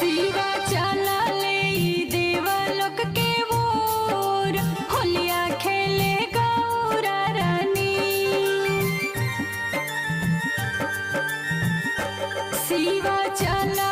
शिवा चला ले देवलोक के ओर, होलिया खेले गौरा रानी। शिवा चला